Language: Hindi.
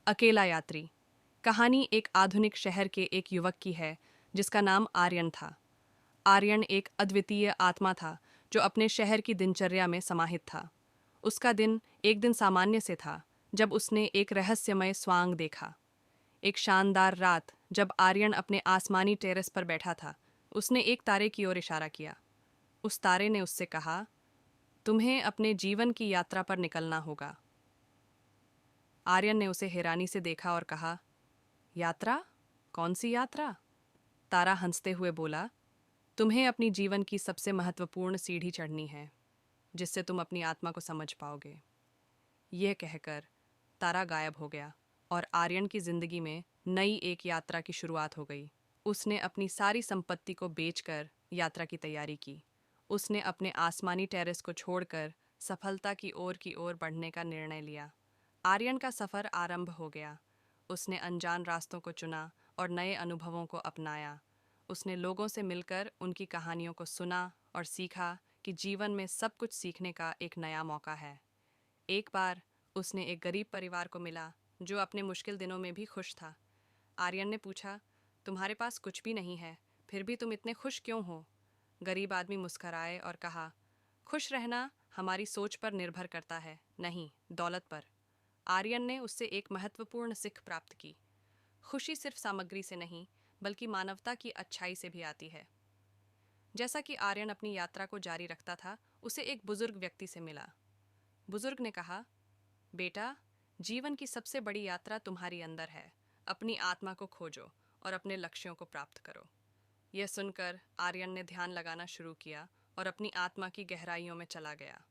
अकेला यात्री। कहानी एक आधुनिक शहर के एक युवक की है जिसका नाम आर्यन था। आर्यन एक अद्वितीय आत्मा था जो अपने शहर की दिनचर्या में समाहित था। उसका दिन एक दिन सामान्य से था जब उसने एक रहस्यमय स्वांग देखा। एक शानदार रात जब आर्यन अपने आसमानी टेरेस पर बैठा था, उसने एक तारे की ओर इशारा किया। उस तारे ने उससे कहा, तुम्हें अपने जीवन की यात्रा पर निकलना होगा। आर्यन ने उसे हैरानी से देखा और कहा, यात्रा? कौन सी यात्रा? तारा हंसते हुए बोला, तुम्हें अपनी जीवन की सबसे महत्वपूर्ण सीढ़ी चढ़नी है, जिससे तुम अपनी आत्मा को समझ पाओगे। यह कहकर तारा गायब हो गया और आर्यन की जिंदगी में नई एक यात्रा की शुरुआत हो गई। उसने अपनी सारी संपत्ति को बेचकर यात्रा की तैयारी की। उसने अपने आसमानी टेरेस को छोड़कर सफलता की ओर बढ़ने का निर्णय लिया। आर्यन का सफर आरंभ हो गया। उसने अनजान रास्तों को चुना और नए अनुभवों को अपनाया। उसने लोगों से मिलकर उनकी कहानियों को सुना और सीखा कि जीवन में सब कुछ सीखने का एक नया मौका है। एक बार उसने एक गरीब परिवार को मिला जो अपने मुश्किल दिनों में भी खुश था। आर्यन ने पूछा, तुम्हारे पास कुछ भी नहीं है, फिर भी तुम इतने खुश क्यों हो? गरीब आदमी मुस्कराए और कहा, खुश रहना हमारी सोच पर निर्भर करता है, नहीं दौलत पर। आर्यन ने उससे एक महत्वपूर्ण सीख प्राप्त की। खुशी सिर्फ सामग्री से नहीं, बल्कि मानवता की अच्छाई से भी आती है। जैसा कि आर्यन अपनी यात्रा को जारी रखता था, उसे एक बुजुर्ग व्यक्ति से मिला। बुजुर्ग ने कहा, बेटा, जीवन की सबसे बड़ी यात्रा तुम्हारी अंदर है। अपनी आत्मा को खोजो और अपने लक्ष्यों को प्राप्त करो। यह सुनकर आर्यन ने ध्यान लगाना शुरू किया और अपनी आत्मा की गहराइयों में चला गया।